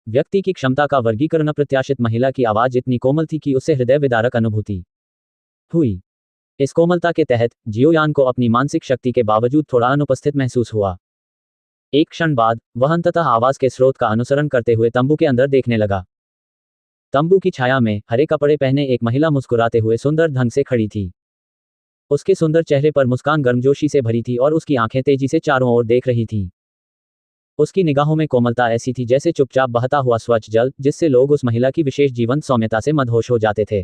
व्यक्ति की क्षमता का वर्गीकरण। अप्रत्याशित महिला की आवाज इतनी कोमल थी कि उससे हृदय विदारक अनुभूति हुई। इस कोमलता के तहत जियोयान को अपनी मानसिक शक्ति के बावजूद थोड़ा अनुपस्थित महसूस हुआ। एक क्षण बाद वह अंततः आवाज के स्रोत का अनुसरण करते हुए तंबू के अंदर देखने लगा। तंबू की छाया में हरे कपड़े पहने एक महिला मुस्कुराते हुए सुंदर ढंग से खड़ी थी। उसके सुंदर चेहरे पर मुस्कान गर्मजोशी से भरी थी और उसकी आंखें तेजी से चारों ओर देख रही थीं। उसकी निगाहों में कोमलता ऐसी थी जैसे चुपचाप बहता हुआ स्वच्छ जल, जिससे लोग उस महिला की विशेष जीवंत सौम्यता से मदहोश हो जाते थे।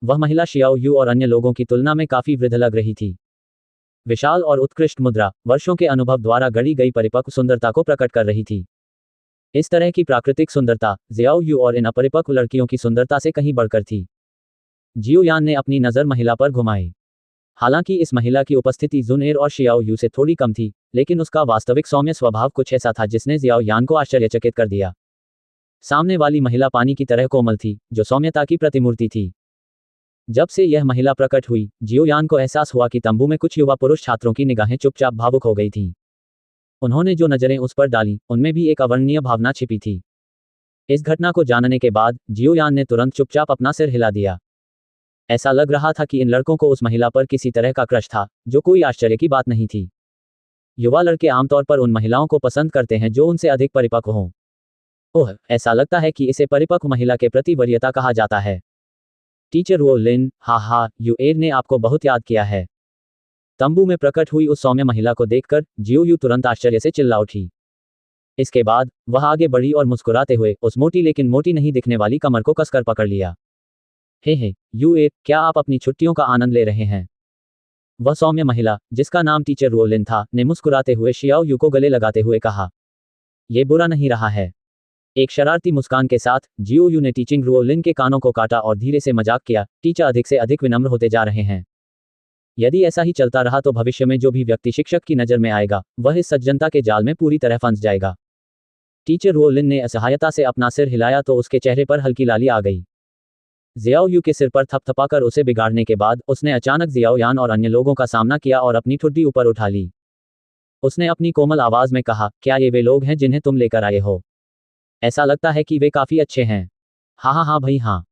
वह महिला शियाओ यू और अन्य लोगों की तुलना में काफी वृद्ध लग रही थी। विशाल और उत्कृष्ट मुद्रा वर्षों के अनुभव द्वारा गढ़ी गई परिपक्व सुंदरता को प्रकट कर रही थी। इस तरह की प्राकृतिक सुंदरता जियाओ यू और इन अपरिपक्व लड़कियों की सुंदरता से कहीं बढ़कर थी। जियोयान ने अपनी नजर महिला पर घुमाई। हालांकि इस महिला की उपस्थिति जुनएर और शियाओ यू से थोड़ी कम थी, लेकिन उसका वास्तविक सौम्य स्वभाव कुछ ऐसा था जिसने जियाओयान को आश्चर्यचकित कर दिया। सामने वाली महिला पानी की तरह कोमल थी, जो सौम्यता की प्रतिमूर्ति थी। जब से यह महिला प्रकट हुई, जियोयान को एहसास हुआ कि तंबू में कुछ युवा पुरुष छात्रों की निगाहें चुपचाप भावुक हो गई थीं। उन्होंने जो नजरें उस पर डाली, उनमें भी एक अवर्णनीय भावना छिपी थी। इस घटना को जानने के बाद जियोयान ने तुरंत चुपचाप अपना सिर हिला दिया। ऐसा लग रहा था कि इन लड़कों को उस महिला पर किसी तरह का क्रश था, जो कोई आश्चर्य की बात नहीं थी। युवा लड़के आमतौर पर उन महिलाओं को पसंद करते हैं जो उनसे अधिक परिपक्व हों। ओह, ऐसा लगता है कि इसे परिपक्व महिला के प्रति वरीयता कहा जाता है। टीचर वो लिन, हा, यूएर ने आपको बहुत याद किया है। तंबू में प्रकट हुई उस सौम्य महिला को देखकर जियो यू तुरंत आश्चर्य से चिल्ला उठी। इसके बाद वह आगे बढ़ी और मुस्कुराते हुए उस मोटी लेकिन मोटी नहीं दिखने वाली कमर को कसकर पकड़ लिया। हे यूएर, क्या आप अपनी छुट्टियों का आनंद ले रहे हैं? वह सौम्य महिला, जिसका नाम टीचर रोलिन था, ने मुस्कुराते हुए शियाओ यू को गले लगाते हुए कहा। यह बुरा नहीं रहा है। एक शरारती मुस्कान के साथ जियो यू ने टीचिंग रोलिन के कानों को काटा और धीरे से मजाक किया। टीचर अधिक से अधिक विनम्र होते जा रहे हैं। यदि ऐसा ही चलता रहा तो भविष्य में जो भी व्यक्ति शिक्षक की नज़र में आएगा, वह इस सज्जनता के जाल में पूरी तरह फंस जाएगा। टीचर रोलिन ने असहायता से अपना सिर हिलाया तो उसके चेहरे पर हल्की लाली आ गई। जियाओ यू के सिर पर थपथपाकर उसे बिगाड़ने के बाद उसने अचानक जियाओयान और अन्य लोगों का सामना किया और अपनी ठुड्डी ऊपर उठा ली। उसने अपनी कोमल आवाज में कहा, क्या ये वे लोग हैं जिन्हें तुम लेकर आए हो? ऐसा लगता है कि वे काफी अच्छे हैं। हाँ भाई हाँ।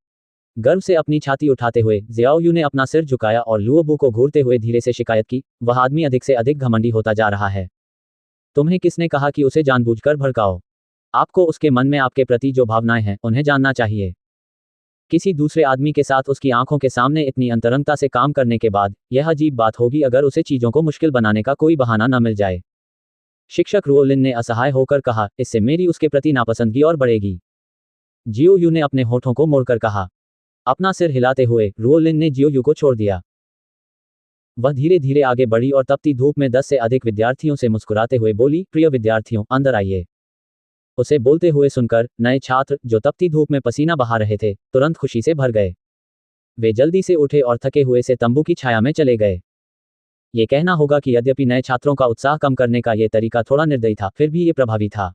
गर्व से अपनी छाती उठाते हुए जियाओ यू ने अपना सिर झुकाया और लुओबू को घूरते हुए धीरे से शिकायत की, वह आदमी अधिक से अधिक घमंडी होता जा रहा है। तुम्हें किसने कहा कि उसे जानबूझकर भड़काओ? आपको उसके मन में आपके प्रति जो भावनाएं हैं, उन्हें जानना चाहिए। किसी दूसरे आदमी के साथ उसकी आंखों के सामने इतनी अंतरंगता से काम करने के बाद यह अजीब बात होगी अगर उसे चीजों को मुश्किल बनाने का कोई बहाना न मिल जाए। शिक्षक रोलिन ने असहाय होकर कहा, इससे मेरी उसके प्रति नापसंदगी और बढ़ेगी। जियो यू ने अपने होठों को मोड़कर कहा। अपना सिर हिलाते हुए रोलिन ने जियो यू को छोड़ दिया। वह धीरे धीरे आगे बढ़ी और तपती धूप में 10 से अधिक विद्यार्थियों से मुस्कुराते हुए बोली, प्रिय विद्यार्थियों, अंदर आइए। उसे बोलते हुए सुनकर नए छात्र, जो तपती धूप में पसीना बहा रहे थे, तुरंत खुशी से भर गए। वे जल्दी से उठे और थके हुए से तंबू की छाया में चले गए। ये कहना होगा कि यद्यपि नए छात्रों का उत्साह कम करने का ये तरीका थोड़ा निर्दयी था, फिर भी ये प्रभावी था।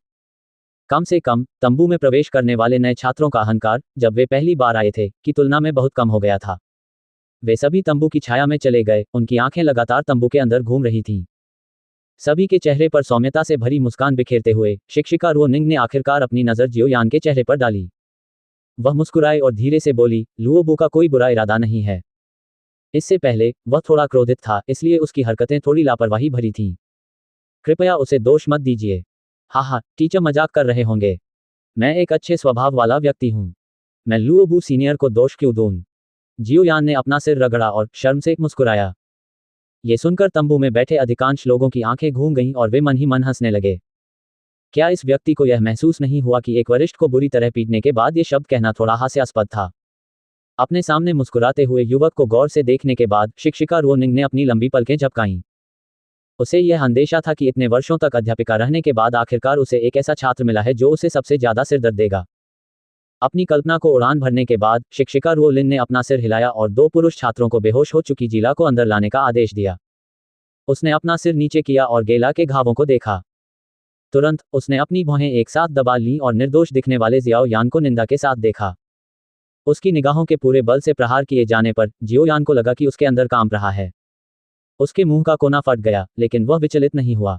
कम से कम तंबू में प्रवेश करने वाले नए छात्रों का अहंकार, जब वे पहली बार आए थे, की तुलना में बहुत कम हो गया था। वे सभी तंबू की छाया में चले गए, उनकी आंखें लगातार तंबू के अंदर घूम रही थीं। सभी के चेहरे पर सौम्यता से भरी मुस्कान बिखेरते हुए शिक्षिका रोनिंग ने आखिरकार अपनी नजर जियोयान के चेहरे पर डाली। वह मुस्कुराए और धीरे से बोली, लुओबू का कोई बुरा इरादा नहीं है। इससे पहले वह थोड़ा क्रोधित था, इसलिए उसकी हरकतें थोड़ी लापरवाही भरी थीं। कृपया उसे दोष मत दीजिए। हाँ, टीचर मजाक कर रहे होंगे। मैं एक अच्छे स्वभाव वाला व्यक्ति हूँ। मैं लुओबू सीनियर को दोष क्यों दूं? जियोयान ने अपना सिर रगड़ा और शर्म से मुस्कुराया। ये सुनकर तंबू में बैठे अधिकांश लोगों की आंखें घूम गईं और वे मन ही मन हंसने लगे। क्या इस व्यक्ति को यह महसूस नहीं हुआ कि एक वरिष्ठ को बुरी तरह पीटने के बाद ये शब्द कहना थोड़ा हास्यास्पद था? अपने सामने मुस्कुराते हुए युवक को गौर से देखने के बाद शिक्षिका रोनिंग ने अपनी लंबी पलकें झपकाईं। उसे यह अंदेशा था कि इतने वर्षों तक अध्यापिका रहने के बाद आखिरकार उसे एक ऐसा छात्र मिला है जो उसे सबसे ज्यादा सिरदर्द देगा। अपनी कल्पना को उड़ान भरने के बाद शिक्षिका रोलिन ने अपना सिर हिलाया और 2 पुरुष छात्रों को बेहोश हो चुकी जीला को अंदर लाने का आदेश दिया। उसने अपना सिर नीचे किया और गेला के घावों को देखा। तुरंत उसने अपनी भौहें एक साथ दबा लीं और निर्दोष दिखने वाले जियाओयान को निंदा के साथ देखा। उसकी निगाहों के पूरे बल से प्रहार किए जाने पर जियोयान को लगा कि उसके अंदर कांप रहा है। उसके मुंह का कोना फट गया, लेकिन वह विचलित नहीं हुआ।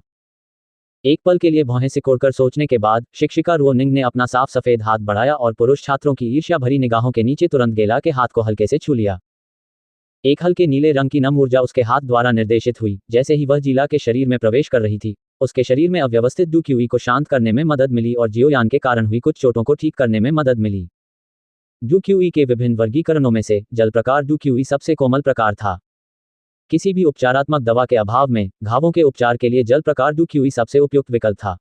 एक पल के लिए भौहें सिकोड़कर सोचने के बाद शिक्षिका रुओनिंग ने अपना साफ सफेद हाथ बढ़ाया और पुरुष छात्रों की ईर्ष्या भरी निगाहों के नीचे तुरंत गेला के हाथ को हल्के से छू लिया। एक हल्के नीले रंग की नम ऊर्जा उसके हाथ द्वारा निर्देशित हुई। जैसे ही वह जीला के शरीर में प्रवेश कर रही थी, उसके शरीर में अव्यवस्थित डू क्यूई को शांत करने में मदद मिली और जियोयान के कारण हुई कुछ चोटों को ठीक करने में मदद मिली। डू क्यूई के विभिन्न वर्गीकरणों में से जल प्रकार डू क्यूई सबसे कोमल प्रकार था। किसी भी उपचारात्मक दवा के अभाव में घावों के उपचार के लिए जल प्रकार डू क्यूई सबसे उपयुक्त विकल्प था।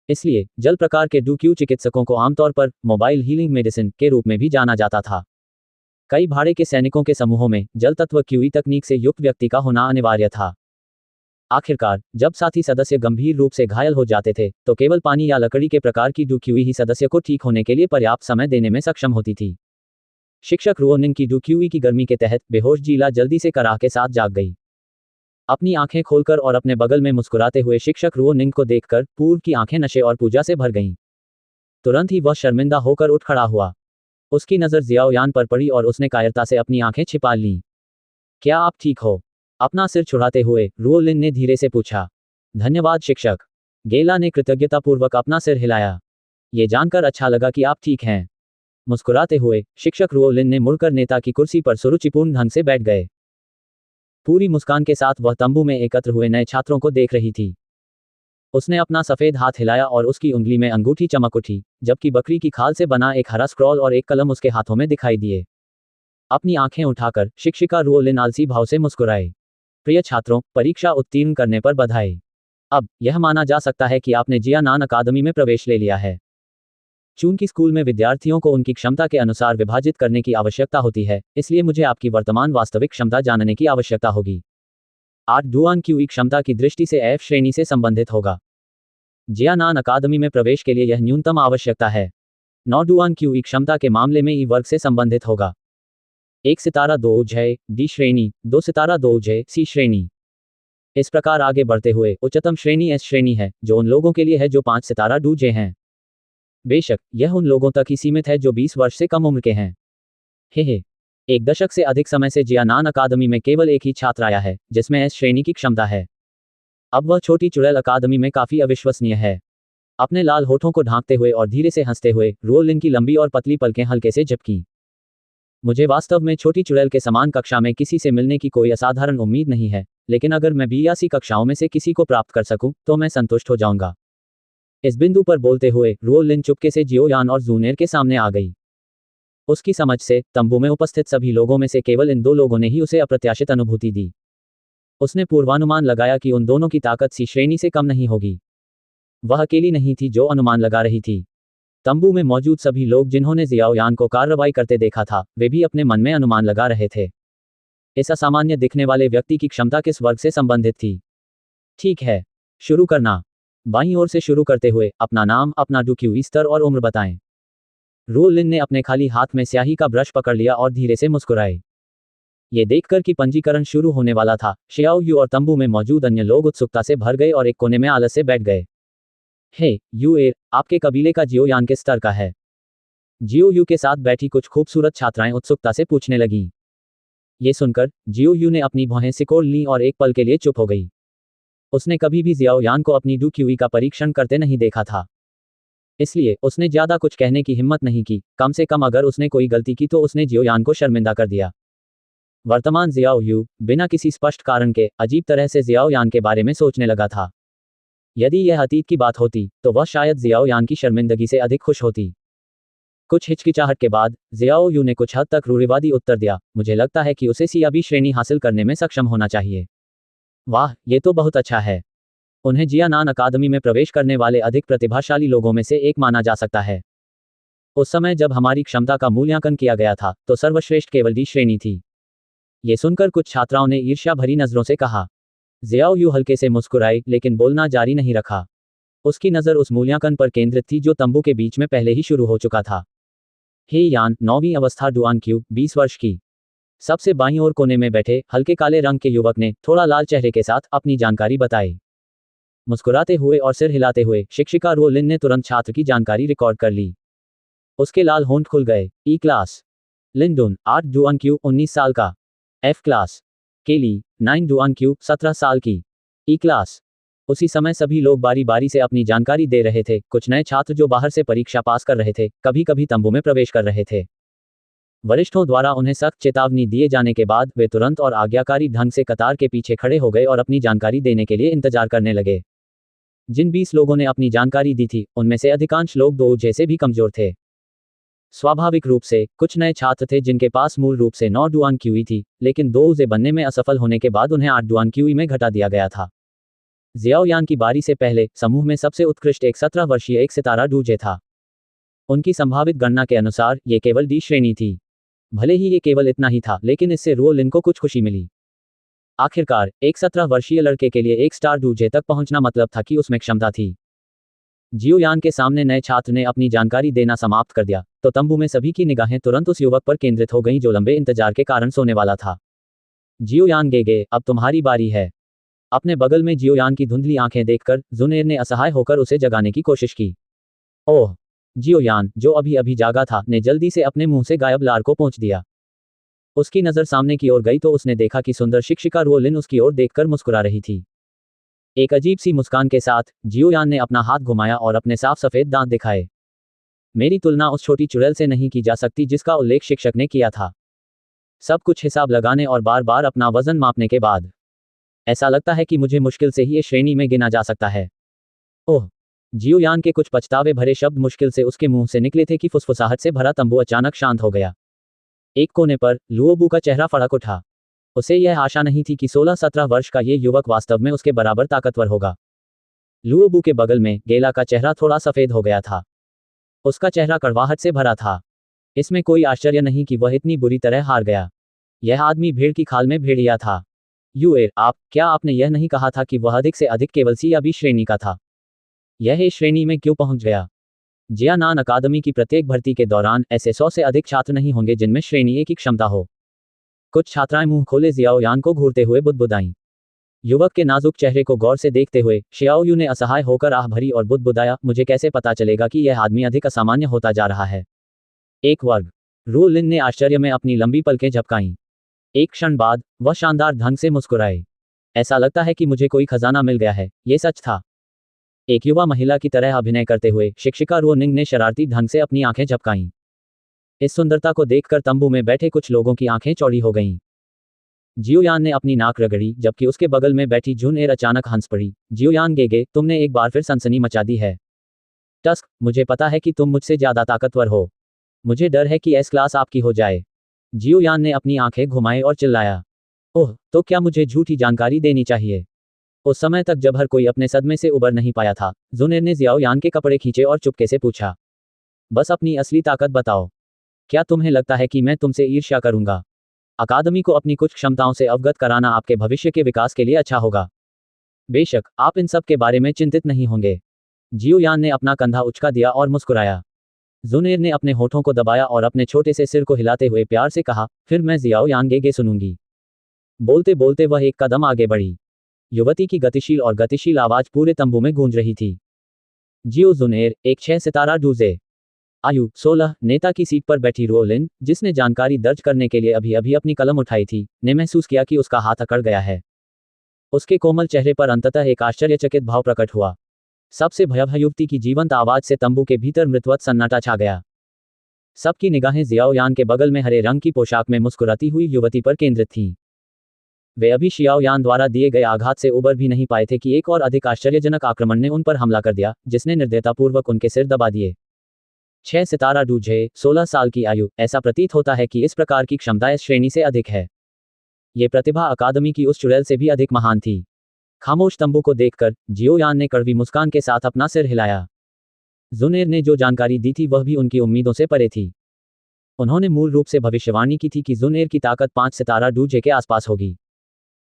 इसलिए जल प्रकार के डू क्यू चिकित्सकों को आमतौर पर मोबाइल हीलिंग मेडिसिन के रूप में भी जाना जाता था। कई भाड़े के सैनिकों के समूहों में जल तत्व क्यूई तकनीक से युक्त व्यक्ति का होना अनिवार्य था। आखिरकार जब साथी सदस्य गंभीर रूप से घायल हो जाते थे तो केवल पानी या लकड़ी के प्रकार की डू क्यूई ही सदस्य को ठीक होने के लिए पर्याप्त समय देने में सक्षम होती थी। शिक्षक रुओनिंग की डू क्यूई की गर्मी के तहत बेहोश जीला जल्दी से कराह के साथ जाग गई। अपनी आंखें खोलकर और अपने बगल में मुस्कुराते हुए शिक्षक रुओनिंग को देखकर पूर्व की आंखें नशे और पूजा से भर गईं। तुरंत ही वह शर्मिंदा होकर उठ खड़ा हुआ। उसकी नज़र जियाओयान पर पड़ी और उसने कायरता से अपनी आंखें छिपा लीं। क्या आप ठीक हो? अपना सिर छुड़ाते हुए रुओलिन ने धीरे से पूछा। धन्यवाद शिक्षक। गेला ने कृतज्ञतापूर्वक अपना सिर हिलाया। ये जानकर अच्छा लगा कि आप ठीक हैं। मुस्कुराते हुए शिक्षक रुओलिन ने मुड़कर नेता की कुर्सी पर सुरुचिपूर्ण ढंग से बैठ गए। पूरी मुस्कान के साथ वह तंबू में एकत्र हुए नए छात्रों को देख रही थी। उसने अपना सफेद हाथ हिलाया और उसकी उंगली में अंगूठी चमक उठी, जबकि बकरी की खाल से बना एक हरा स्क्रॉल और एक कलम उसके हाथों में दिखाई दिए। अपनी आंखें उठाकर शिक्षिका रुओलिन आलसी भाव से मुस्कुराए। प्रिय छात्रों, परीक्षा उत्तीर्ण करने पर बधाई। अब यह माना जा सकता है कि आपने जियानान अकादमी में प्रवेश ले लिया है। चूंकि स्कूल में विद्यार्थियों को उनकी क्षमता के अनुसार विभाजित करने की आवश्यकता होती है, इसलिए मुझे आपकी वर्तमान वास्तविक क्षमता जानने की आवश्यकता होगी। 8 डुआन क्यूई क्षमता की दृष्टि से एफ श्रेणी से संबंधित होगा। जियानान अकादमी में प्रवेश के लिए यह न्यूनतम आवश्यकता है। 9 डुआन क्यूई क्षमता के मामले में ई वर्ग से संबंधित होगा। 1 सितारा 2 जय डी श्रेणी, 2 सितारा 2 जय सी श्रेणी। इस प्रकार आगे बढ़ते हुए उच्चतम श्रेणी एस श्रेणी है, जो उन लोगों के लिए है जो 5 सितारा डू जे हैं। बेशक यह उन लोगों तक ही सीमित है जो 20 वर्ष से कम उम्र के हैं। हे 1 दशक से अधिक समय से जियानान अकादमी में केवल एक ही छात्र आया है जिसमें एस श्रेणी की क्षमता है। अब वह छोटी चुड़ैल अकादमी में काफी अविश्वसनीय है। अपने लाल होठों को ढांकते हुए और धीरे से हंसते हुए रुओलिन की लंबी और पतली पलकें हल्के से झपकीं। मुझे वास्तव में छोटी चुड़ैल के समान कक्षा में किसी से मिलने की कोई असाधारण उम्मीद नहीं है, लेकिन अगर मैं बी या सी कक्षाओं में से किसी को प्राप्त कर सकूं तो मैं संतुष्ट हो जाऊंगा। इस बिंदु पर बोलते हुए रुओलिन चुपके से जियोयान और जूनेर के सामने आ गई। उसकी समझ से तंबू में उपस्थित सभी लोगों में से केवल इन 2 लोगों ने ही उसे अप्रत्याशित अनुभूति दी। उसने पूर्वानुमान लगाया कि उन दोनों की ताकत सी श्रेणी से कम नहीं होगी। वह अकेली नहीं थी जो अनुमान लगा रही थी। तंबू में मौजूद सभी लोग जिन्होंने जियाओयान को कार्रवाई करते देखा था, वे भी अपने मन में अनुमान लगा रहे थे। इस असामान्य दिखने वाले व्यक्ति की क्षमता किस वर्ग से संबंधित थी? ठीक है, शुरू करना। बाईं ओर से शुरू करते हुए अपना नाम, अपना डू क्यूई स्तर और उम्र बताएं। रुओलिन ने अपने खाली हाथ में स्याही का ब्रश पकड़ लिया और धीरे से मुस्कुराए। ये देखकर कि पंजीकरण शुरू होने वाला था, शियाओ यू और तंबू में मौजूद अन्य लोग उत्सुकता से भर गए और एक कोने में आलस से बैठ गए। हे यू आपके कबीले का जियोयान किस स्तर का है? जियो यू के साथ बैठी कुछ खूबसूरत छात्राएं उत्सुकता से पूछने लगीं। ये सुनकर जियो यू ने अपनी भौहें सिकोड़ लीं और एक पल के लिए चुप हो गई। उसने कभी भी जियाओयान को अपनी डू क्यूई का परीक्षण करते नहीं देखा था, इसलिए उसने ज्यादा कुछ कहने की हिम्मत नहीं की। कम से कम अगर उसने कोई गलती की तो उसने जियोयान को शर्मिंदा कर दिया। वर्तमान जियाओ यू बिना किसी स्पष्ट कारण के अजीब तरह से जियाओयान के बारे में सोचने लगा था। यदि यह अतीत की बात होती तो वह शायद जियाओयान की शर्मिंदगी से अधिक खुश होती। कुछ हिचकिचाहट के बाद जियाओ यू ने कुछ हद तक रूढ़िवादी उत्तर दिया, मुझे लगता है कि उसे सी या बी श्रेणी हासिल करने में सक्षम होना चाहिए। वाह, ये तो बहुत अच्छा है। उन्हें जियानान अकादमी में प्रवेश करने वाले अधिक प्रतिभाशाली लोगों में से एक माना जा सकता है। उस समय जब हमारी क्षमता का मूल्यांकन किया गया था तो सर्वश्रेष्ठ केवल डी श्रेणी थी। ये सुनकर कुछ छात्राओं ने ईर्ष्या भरी नजरों से कहा। जियाओ यू हल्के से मुस्कुराई लेकिन बोलना जारी नहीं रखा। उसकी नज़र उस मूल्यांकन पर केंद्रित थी जो तंबू के बीच में पहले ही शुरू हो चुका था। हे यान, 9वीं अवस्था डुआन क्यू, 20 वर्ष की। सबसे बाईं ओर कोने में बैठे हल्के काले रंग के युवक ने थोड़ा लाल चेहरे के साथ अपनी जानकारी बताई। मुस्कुराते हुए और सिर हिलाते हुए शिक्षिका रुओलिन ने तुरंत छात्र की जानकारी रिकॉर्ड कर ली। उसके लाल होंठ खुल गए। ई क्लास लिंडुन 8 डुआन क्यू 19 साल का। एफ क्लास केली 9 डुआन क्यू 17 साल की। ई क्लास उसी समय सभी लोग बारी बारी से अपनी जानकारी दे रहे थे। कुछ नए छात्र जो बाहर से परीक्षा पास कर रहे थे, कभी कभी तंबू में प्रवेश कर रहे थे। वरिष्ठों द्वारा उन्हें सख्त चेतावनी दिए जाने के बाद वे तुरंत और आज्ञाकारी ढंग से कतार के पीछे खड़े हो गए और अपनी जानकारी देने के लिए इंतजार करने लगे। जिन 20 लोगों ने अपनी जानकारी दी थी, उनमें से अधिकांश लोग 2 जैसे भी कमजोर थे। स्वाभाविक रूप से कुछ नए छात्र थे जिनके पास मूल रूप से 9 डुआन क्यूई थी, लेकिन 2 उजे बनने में असफल होने के बाद उन्हें 8 डुआन क्यूई में घटा दिया गया था। जियाओयान की बारी से पहले समूह में सबसे उत्कृष्ट एक 17 वर्षीय एक सितारा डूजे था। उनकी संभावित गणना के अनुसार ये केवल डी श्रेणी थी। भले ही ये केवल इतना ही था, लेकिन इससे रुओ लिन को कुछ खुशी मिली। आखिरकार एक 17 वर्षीय लड़के के लिए एक स्टार डूजे तक पहुंचना मतलब था कि उसमें क्षमता थी। जियोयान के सामने नए छात्र ने अपनी जानकारी देना समाप्त कर दिया तो तंबू में सभी की निगाहें तुरंत उस युवक पर केंद्रित हो गईं जो लंबे इंतजार के कारण सोने वाला था। जियोयान गेगे, अब तुम्हारी बारी है। अपने बगल में जियोयान की धुंधली आंखें देखकर जुनेर ने असहाय होकर उसे जगाने की कोशिश की। ओह! जियोयान, जो अभी अभी जागा था, ने जल्दी से अपने मुंह से गायब लार को पोंछ दिया। उसकी नजर सामने की ओर गई तो उसने देखा कि सुंदर शिक्षिका रुओ लिन उसकी ओर देखकर मुस्कुरा रही थी। एक अजीब सी मुस्कान के साथ जियोयान ने अपना हाथ घुमाया और अपने साफ सफेद दांत दिखाए। मेरी तुलना उस छोटी चुड़ैल से नहीं की जा सकती जिसका उल्लेख शिक्षक ने किया था। सब कुछ हिसाब लगाने और बार बार अपना वजन मापने के बाद ऐसा लगता है कि मुझे मुश्किल से ही इस श्रेणी में गिना जा सकता है। ओह! जियोयान के कुछ पछतावे भरे शब्द मुश्किल से उसके मुंह से निकले थे कि फुसफुसाहट से भरा तंबू अचानक शांत हो गया। एक कोने पर लुओबू का चेहरा फड़क उठा। उसे यह आशा नहीं थी कि 16-17 वर्ष का ये युवक वास्तव में उसके बराबर ताकतवर होगा। लुओबू के बगल में गेला का चेहरा थोड़ा सफेद हो गया था। उसका चेहरा कड़वाहट से भरा था। इसमें कोई आश्चर्य नहीं कि वह इतनी बुरी तरह हार गया। यह आदमी भेड़ की खाल में भेड़िया था। यूएर, क्या आपने यह नहीं कहा था कि वह अधिक से अधिक केवल सी या बी श्रेणी का था? यह इस श्रेणी में क्यों पहुंच गया? जियानान अकादमी की प्रत्येक भर्ती के दौरान ऐसे 100 से अधिक छात्र नहीं होंगे जिनमें श्रेणी ए की क्षमता हो। कुछ छात्राएं मुंह खोले जियाओयान को घूरते हुए बुदबुदाईं। युवक के नाजुक चेहरे को गौर से देखते हुए शियाओयू ने असहाय होकर आह भरी और बुदबुदाया, मुझे कैसे पता चलेगा कि यह आदमी अधिक असामान्य होता जा रहा है? एक वर्ग। रू लिन ने आश्चर्य में अपनी लंबी पलकें झपकाईं। एक क्षण बाद वह शानदार ढंग से मुस्कुराए। ऐसा लगता है कि मुझे कोई खजाना मिल गया है। ये सच था। एक युवा महिला की तरह अभिनय करते हुए शिक्षिका रुओ निंग ने शरारती ढंग से अपनी आंखें झपकाईं। इस सुंदरता को देखकर तंबू में बैठे कुछ लोगों की आंखें चौड़ी हो गईं। जियोयान ने अपनी नाक रगड़ी जबकि उसके बगल में बैठी जुनएर अचानक हंस पड़ी। जियोयान गेगे, तुमने एक बार फिर सनसनी मचा दी है। टस्क, मुझे पता है कि तुम मुझसे ज्यादा ताकतवर हो। मुझे डर है कि एस क्लास आपकी हो जाए। जियोयान ने अपनी आंखें घुमाए और चिल्लाया। ओह, तो क्या मुझे झूठी जानकारी देनी चाहिए? उस समय तक जब हर कोई अपने सदमे से उबर नहीं पाया था, जुनेर ने जियाओयान के कपड़े खींचे और चुपके से पूछा, बस अपनी असली ताकत बताओ। क्या तुम्हें लगता है कि मैं तुमसे ईर्ष्या करूंगा? अकादमी को अपनी कुछ क्षमताओं से अवगत कराना आपके भविष्य के विकास के लिए अच्छा होगा। बेशक, आप इन सब के बारे में चिंतित नहीं होंगे। जियोयान ने अपना कंधा उचका दिया और मुस्कुराया। जुनेर ने अपने होठों को दबाया और अपने छोटे से सिर को हिलाते हुए प्यार से कहा, फिर मैं जियाओयान गेगे सुनूंगी। बोलते बोलते वह एक कदम आगे बढ़ी। युवती की गतिशील और गतिशील आवाज पूरे तंबू में गूंज रही थी। जियो जुनेर, एक 6 सितारा डूजे। आयु 16, नेता की सीट पर बैठी रुओ लिन, जिसने जानकारी दर्ज करने के लिए अभी अभी अपनी कलम उठाई थी, ने महसूस किया कि उसका हाथ अकड़ गया है। उसके कोमल चेहरे पर अंततः एक आश्चर्यचकित भाव प्रकट हुआ। सबसे भयावह युवती की जीवंत आवाज से तंबू के भीतर मृतवत सन्नाटा छा गया। सबकी निगाहें जियाओयान के बगल में हरे रंग की पोशाक में मुस्कुराती हुई युवती पर केंद्रित थीं। वे अभी शियाओयान द्वारा दिए गए आघात से उबर भी नहीं पाए थे कि एक और अधिक आश्चर्यजनक आक्रमण ने उन पर हमला कर दिया, जिसने निर्दयतापूर्वक उनके सिर दबा दिए। 6 सितारा डूजे, 16 साल की आयु। ऐसा प्रतीत होता है कि इस प्रकार की क्षमता इस श्रेणी से अधिक है। ये प्रतिभा अकादमी की उस चुड़ैल से भी अधिक महान थी। खामोश तंबू को देखकर जियोयान ने कड़वी मुस्कान के साथ अपना सिर हिलाया। जुनेर ने जो जानकारी दी थी वह भी उनकी उम्मीदों से परे थी। उन्होंने मूल रूप से भविष्यवाणी की थी कि जुनेर की ताकत 5 सितारा डूजे के आसपास होगी।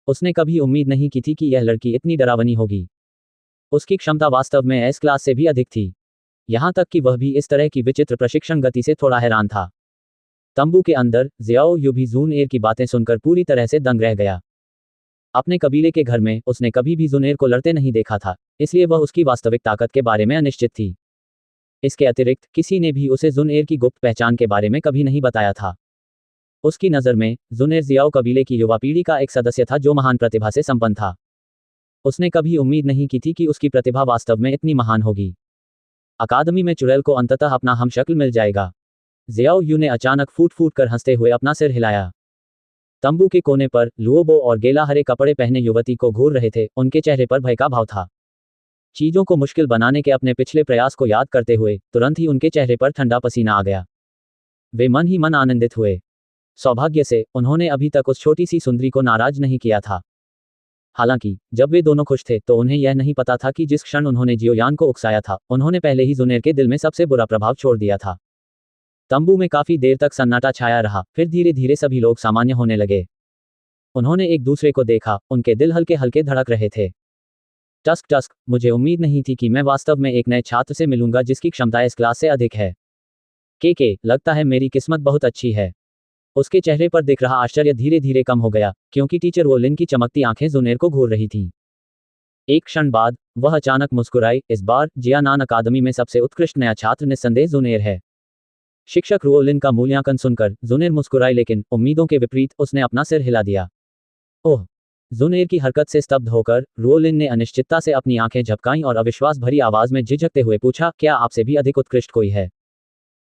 उसने कभी उम्मीद नहीं की थी कि यह लड़की इतनी डरावनी होगी। उसकी क्षमता वास्तव में एस क्लास से भी अधिक थी। यहां तक कि वह भी इस तरह की विचित्र प्रशिक्षण गति से थोड़ा हैरान था। तंबू के अंदर जियाओ यू भी जुनेर की बातें सुनकर पूरी तरह से दंग रह गया। अपने कबीले के घर में उसने कभी भी जुनेर को लड़ते नहीं देखा था, इसलिए वह उसकी वास्तविक ताकत के बारे में अनिश्चित थी। इसके अतिरिक्त किसी ने भी उसे जुनेर की गुप्त पहचान के बारे में कभी नहीं बताया था। उसकी नज़र में जुनेर जियाओ कबीले की युवा पीढ़ी का एक सदस्य था जो महान प्रतिभा से संपन्न था। उसने कभी उम्मीद नहीं की थी कि उसकी प्रतिभा वास्तव में इतनी महान होगी। अकादमी में चुड़ैल को अंततः अपना हमशक्ल मिल जाएगा। ज़ियाओ यू ने अचानक फूट फूट कर हंसते हुए अपना सिर हिलाया। तंबू के कोने पर लुओबो और गेला हरे कपड़े पहने युवती को घूर रहे थे, उनके चेहरे पर भय का भाव था। चीजों को मुश्किल बनाने के अपने पिछले प्रयास को याद करते हुए तुरंत ही उनके चेहरे पर ठंडा पसीना आ गया। वे मन ही मन आनंदित हुए। सौभाग्य से उन्होंने अभी तक उस छोटी सी सुंदरी को नाराज नहीं किया था। हालांकि जब वे दोनों खुश थे तो उन्हें यह नहीं पता था कि जिस क्षण उन्होंने जियोयान को उकसाया था, उन्होंने पहले ही जुनेर के दिल में सबसे बुरा प्रभाव छोड़ दिया था। तंबू में काफी देर तक सन्नाटा छाया रहा, फिर धीरे धीरे सभी लोग सामान्य होने लगे। उन्होंने एक दूसरे को देखा, उनके दिल हल्के हल्के धड़क रहे थे। टस्क टस्क, मुझे उम्मीद नहीं थी कि मैं वास्तव में एक नए छात्र से मिलूंगा जिसकी क्षमता इस क्लास से अधिक है। के लगता है मेरी किस्मत बहुत अच्छी है। उसके चेहरे पर दिख रहा आश्चर्य धीरे धीरे कम हो गया, क्योंकि टीचर वोलिन की चमकती आंखें जुनेर को घूर रही थीं। एक क्षण बाद वह अचानक मुस्कुराई। इस बार जियानान अकादमी में सबसे उत्कृष्ट नया छात्र निस्संदेह जुनेर है। शिक्षक रुओलिन का मूल्यांकन सुनकर जुनेर मुस्कुराई, लेकिन उम्मीदों के विपरीत उसने अपना सिर हिला दिया। ओह! जुनेर की हरकत से स्तब्ध होकर रुओलिन ने अनिश्चितता से अपनी आंखें झपकाईं और अविश्वास भरी आवाज में झिझकते हुए पूछा, क्या आपसे भी अधिक उत्कृष्ट कोई है?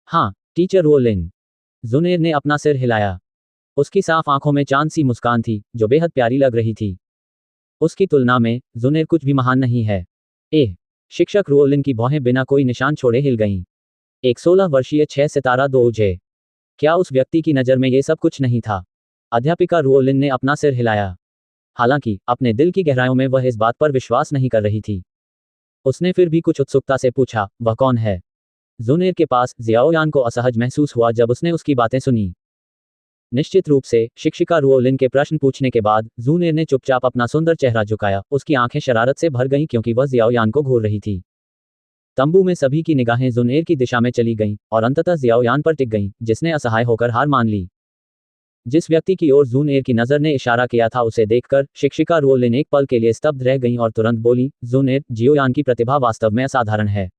हाँ, टीचर रुओलिन। जुनेर ने अपना सिर हिलाया। उसकी साफ आंखों में चांद सी मुस्कान थी, जो बेहद प्यारी लग रही थी। उसकी तुलना में जुनेर कुछ भी महान नहीं है। शिक्षक रुओलिन की भौहें बिना कोई निशान छोड़े हिल गईं। एक 16 वर्षीय 6 सितारा दोउजे। क्या उस व्यक्ति की नज़र में ये सब कुछ नहीं था? अध्यापिका रुओलिन ने अपना सिर हिलाया। हालांकि अपने दिल की गहराइयों में वह इस बात पर विश्वास नहीं कर रही थी। उसने फिर भी कुछ उत्सुकता से पूछा, वह कौन है? जुनेर के पास जियाओयान को असहज महसूस हुआ जब उसने उसकी बातें सुनी। निश्चित रूप से शिक्षिका रुओलिन के प्रश्न पूछने के बाद जुनेर ने चुपचाप अपना सुंदर चेहरा झुकाया। उसकी आंखें शरारत से भर गईं क्योंकि वह जियाओयान को घूर रही थी। तंबू में सभी की निगाहें जुनेर की दिशा में चली गईं और अंततः जियाओयान पर टिक गईं, जिसने असहाय होकर हार मान ली। जिस व्यक्ति की ओर जुनेर की नज़र ने इशारा किया था उसे देखकर शिक्षिका रुओलिन एक पल के लिए स्तब्ध रह गईं और तुरंत बोली, जुनेर, जियोयान की प्रतिभा वास्तव में असाधारण है।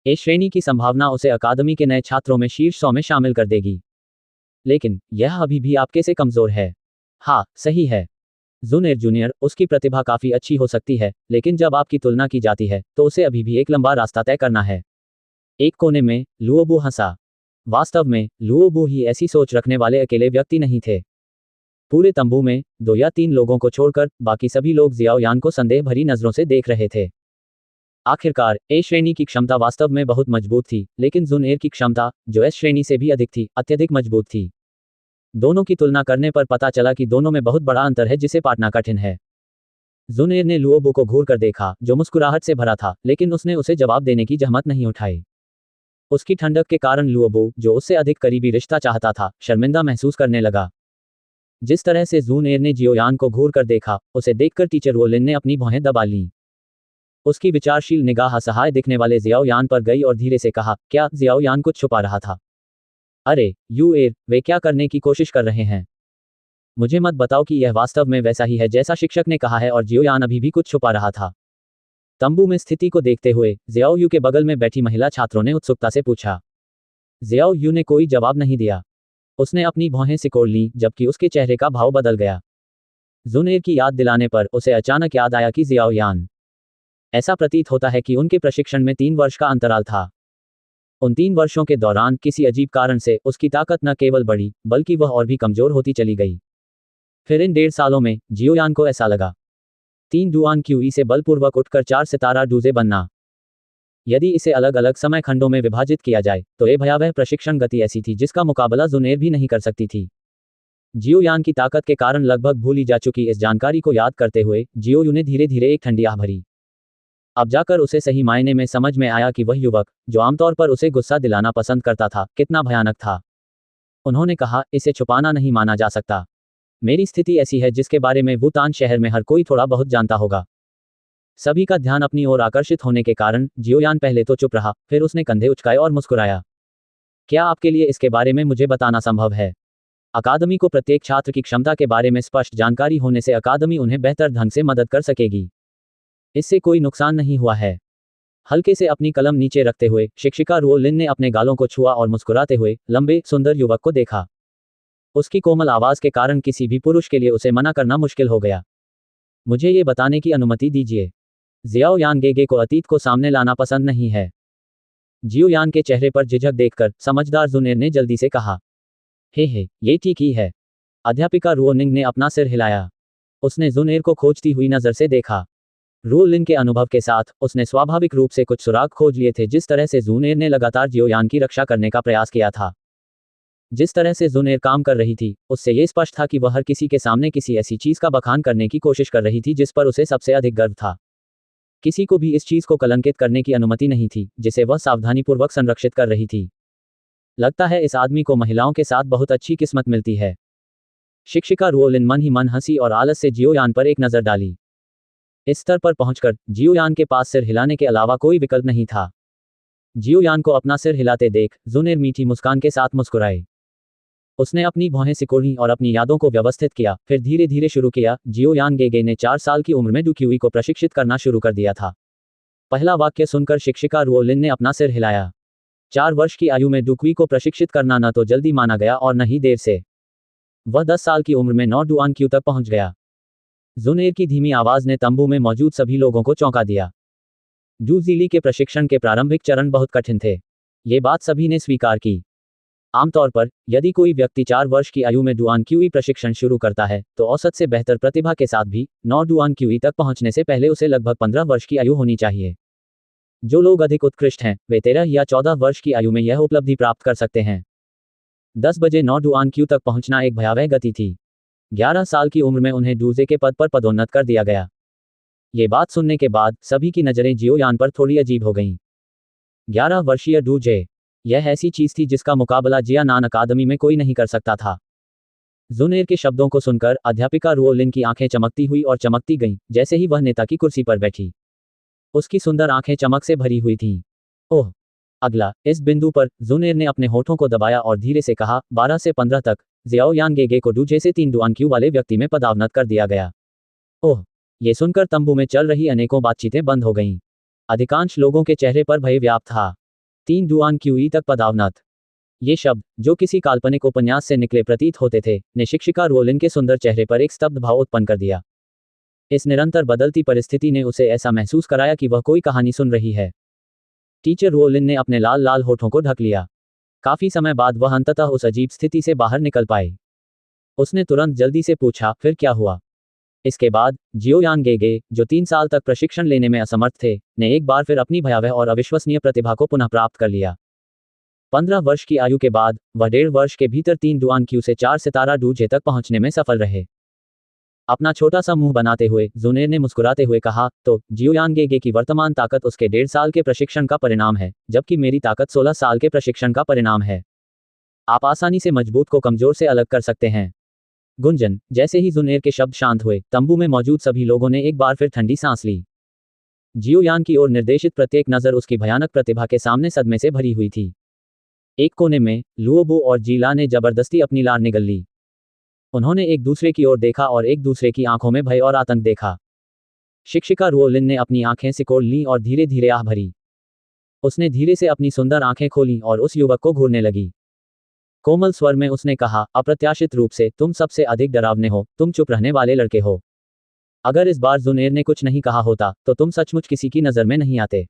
ए श्रेणी की संभावना उसे अकादमी के नए छात्रों में शीर्ष 100 में शामिल कर देगी। लेकिन यह अभी भी आपके से कमजोर है। हाँ, सही है जुनेर जूनियर, उसकी प्रतिभा काफी अच्छी हो सकती है, लेकिन जब आपकी तुलना की जाती है तो उसे अभी भी एक लंबा रास्ता तय करना है। एक कोने में लुओबू हंसा। वास्तव में लुओबू ही ऐसी सोच रखने वाले अकेले व्यक्ति नहीं थे। पूरे तंबू में 2 या 3 लोगों को छोड़कर बाकी सभी लोग जियाओयान को संदेह भरी नजरों से देख रहे थे। आखिरकार ए श्रेणी की क्षमता वास्तव में बहुत मजबूत थी, लेकिन जुनेर की क्षमता, जो एस श्रेणी से भी अधिक थी, अत्यधिक मजबूत थी। दोनों की तुलना करने पर पता चला कि दोनों में बहुत बड़ा अंतर है जिसे पाटना कठिन है। जुनेर ने लुओबू को घूर कर देखा, जो मुस्कुराहट से भरा था, लेकिन उसने उसे जवाब देने की जहमत नहीं उठाई। उसकी ठंडक के कारण लुओबू, जो उससे अधिक करीबी रिश्ता चाहता था, शर्मिंदा महसूस करने लगा। जिस तरह से जुनेर ने जियोयान को घूर कर देखा, उसे देखकर टीचर वोलिन ने अपनी भौहें दबा लीं। उसकी विचारशील निगाह असहाय दिखने वाले जियाओयान पर गई और धीरे से कहा, क्या जियाओयान कुछ छुपा रहा था? अरे यूएर, वे क्या करने की कोशिश कर रहे हैं? मुझे मत बताओ कि यह वास्तव में वैसा ही है जैसा शिक्षक ने कहा है और जियोयान अभी भी कुछ छुपा रहा था। तंबू में स्थिति को देखते हुए जियाओ यू के बगल में बैठी महिला छात्रों ने उत्सुकता से पूछा। जियाओ यू ने कोई जवाब नहीं दिया। उसने अपनी भौहें सिकोड़ लीं, जबकि उसके चेहरे का भाव बदल गया। जुनेर की याद दिलाने पर उसे अचानक याद आया कि जियाओयान। ऐसा प्रतीत होता है कि उनके प्रशिक्षण में 3 वर्ष का अंतराल था। उन 3 वर्षों के दौरान किसी अजीब कारण से उसकी ताकत न केवल बढ़ी, बल्कि वह और भी कमजोर होती चली गई। फिर इन 1.5 सालों में जियोयान को ऐसा लगा। 3 डुआन क्यूई से बलपूर्वक उठकर 4 सितारा डूजे बनना। यदि इसे अलग अलग समय खंडों में विभाजित किया जाए तो ये भयावह प्रशिक्षण गति ऐसी थी जिसका मुकाबला जुनेर भी नहीं कर सकती थी। जियोयान की ताकत के कारण लगभग भूली जा चुकी इस जानकारी को याद करते हुए जियोयू ने धीरे धीरे एक ठंडी आह भरी। अब जाकर उसे सही मायने में समझ में आया कि वह युवक, जो आमतौर पर उसे गुस्सा दिलाना पसंद करता था, कितना भयानक था। उन्होंने कहा, इसे छुपाना नहीं माना जा सकता। मेरी स्थिति ऐसी है जिसके बारे में वुतान शहर में हर कोई थोड़ा बहुत जानता होगा। सभी का ध्यान अपनी ओर आकर्षित होने के कारण जियोयान पहले तो चुप रहा, फिर उसने कंधे उचकाए और मुस्कुराया। क्या आपके लिए इसके बारे में मुझे बताना संभव है? अकादमी को प्रत्येक छात्र की क्षमता के बारे में स्पष्ट जानकारी होने से अकादमी उन्हें बेहतर ढंग से मदद कर सकेगी। इससे कोई नुकसान नहीं हुआ है। हल्के से अपनी कलम नीचे रखते हुए शिक्षिका रुओलिन ने अपने गालों को छुआ और मुस्कुराते हुए लंबे सुंदर युवक को देखा। उसकी कोमल आवाज के कारण किसी भी पुरुष के लिए उसे मना करना मुश्किल हो गया। मुझे ये बताने की अनुमति दीजिए। जियाओ यान गेगे को अतीत को सामने लाना पसंद नहीं है। जियो यान के चेहरे पर झिझक देखकर समझदार जुनेर ने जल्दी से कहा। हे, ये ठीक ही है। अध्यापिका रुओनिंग ने अपना सिर हिलाया। उसने जुनेर को खोजती हुई नजर से देखा। रुओलिन के अनुभव के साथ उसने स्वाभाविक रूप से कुछ सुराग खोज लिए थे। जिस तरह से जुनेर ने लगातार जियोयान की रक्षा करने का प्रयास किया था, जिस तरह से जुनेर काम कर रही थी, उससे ये स्पष्ट था कि वह हर किसी के सामने किसी ऐसी चीज का बखान करने की कोशिश कर रही थी जिस पर उसे सबसे अधिक गर्व था। किसी को भी इस चीज को कलंकित करने की अनुमति नहीं थी जिसे वह सावधानीपूर्वक संरक्षित कर रही थी। लगता है इस आदमी को महिलाओं के साथ बहुत अच्छी किस्मत मिलती है। शिक्षिका रुओलिन मन ही मन हंसी और आलस से जियोयान पर एक नजर डाली। इस स्तर पर पहुंचकर जियोयान के पास सिर हिलाने के अलावा कोई विकल्प नहीं था। जियोयान को अपना सिर हिलाते देख जुनेर मीठी मुस्कान के साथ मुस्कुराए। उसने अपनी भौहें सिकोड़ी और अपनी यादों को व्यवस्थित किया, फिर धीरे धीरे शुरू किया। जियोयान गेगे ने 4 साल की उम्र में डुक्यूई को प्रशिक्षित करना शुरू कर दिया था। पहला वाक्य सुनकर शिक्षिका रुओलिन ने अपना सिर हिलाया। 4 वर्ष की आयु में डुक्यूई को प्रशिक्षित करना न तो जल्दी माना गया और न ही देर से। वह 10 साल की उम्र में 9 डुआन क्यू तक पहुंच गया। जुनेर की धीमी आवाज ने तंबू में मौजूद सभी लोगों को चौंका दिया। जूजीली के प्रशिक्षण के प्रारंभिक चरण बहुत कठिन थे। ये बात सभी ने स्वीकार की। आमतौर पर यदि कोई व्यक्ति 4 वर्ष की आयु में डुआन क्यूई प्रशिक्षण शुरू करता है तो औसत से बेहतर प्रतिभा के साथ भी 9 डुआन क्यूई तक पहुंचने से पहले उसे लगभग 15 वर्ष की आयु होनी चाहिए। जो लोग अधिक उत्कृष्ट हैं वे 13 या 14 वर्ष की आयु में यह उपलब्धि प्राप्त कर सकते हैं। 10 बजे 9 डुआन क्यू तक पहुंचना एक भयावह गति थी। 11 साल की उम्र में उन्हें डूजे के पद पर पदोन्नत कर दिया गया। ये बात सुनने के बाद सभी की नजरें जियोयान पर थोड़ी अजीब हो गईं। 11 वर्षीय डूजे, यह ऐसी चीज थी जिसका मुकाबला जियानान अकादमी में कोई नहीं कर सकता था। जुनेर के शब्दों को सुनकर अध्यापिका रुओलिन की आंखें चमकती हुई और चमकती गईं जैसे ही वह नेता की कुर्सी पर बैठी। उसकी सुंदर आंखें चमक से भरी हुई थीं। ओह, अगला। इस बिंदु पर जुनेर ने अपने होठों को दबाया और धीरे से कहा, 12 से 15 तक। जियाओ यान गेगे को डूजे से 3 डुआन क्यू वाले व्यक्ति में पदोन्नत कर दिया गया। ओह, ये सुनकर तंबू में चल रही अनेकों बातचीतें बंद हो गईं। अधिकांश लोगों के चेहरे पर भय व्याप्त था। 3 डुआन क्यूई तक पदोन्नत। ये शब्द, जो किसी काल्पनिक उपन्यास से निकले प्रतीत होते थे, ने शिक्षिका रुओलिन के सुंदर चेहरे पर एक स्तब्ध भाव उत्पन्न कर दिया। इस निरंतर बदलती परिस्थिति ने उसे ऐसा महसूस कराया कि वह कोई कहानी सुन रही है। टीचर रुओलिन ने अपने लाल लाल होठों को ढक लिया। काफी समय बाद वह अंततः उस अजीब स्थिति से बाहर निकल पाए। उसने तुरंत जल्दी से पूछा, फिर क्या हुआ? इसके बाद जियोयान गेगे, जो 3 साल तक प्रशिक्षण लेने में असमर्थ थे, ने एक बार फिर अपनी भयावह और अविश्वसनीय प्रतिभा को पुनः प्राप्त कर लिया। 15 वर्ष की आयु के बाद वह 1.5 वर्ष के भीतर 3 डुआन क्यू से 4 सितारा डूजे तक पहुंचने में सफल रहे। अपना छोटा सा मुंह बनाते हुए जुनेर ने मुस्कुराते हुए कहा, तो जियोयान गेगे की वर्तमान ताकत उसके 1.5 साल के प्रशिक्षण का परिणाम है, जबकि मेरी ताकत 16 साल के प्रशिक्षण का परिणाम है। आप आसानी से मजबूत को कमजोर से अलग कर सकते हैं। गुंजन। जैसे ही जुनेर के शब्द शांत हुए, तंबू में मौजूद सभी लोगों ने एक बार फिर ठंडी सांस ली। जियोयान की ओर निर्देशित प्रत्येक नजर उसकी भयानक प्रतिभा के सामने सदमे से भरी हुई थी। एक कोने में लुओबो और जीला ने जबरदस्ती अपनी लार निगल ली। उन्होंने एक दूसरे की ओर देखा और एक दूसरे की आंखों में भय और आतंक देखा। शिक्षिका रुओलिन ने अपनी आंखें सिकोड़ लीं और धीरे धीरे आह भरी। उसने धीरे से अपनी सुंदर आंखें खोलीं और उस युवक को घूरने लगी। कोमल स्वर में उसने कहा, अप्रत्याशित रूप से तुम सबसे अधिक डरावने हो, तुम चुप रहने वाले लड़के हो। अगर इस बार जुनेर ने कुछ नहीं कहा होता तो तुम सचमुच किसी की नजर में नहीं आते।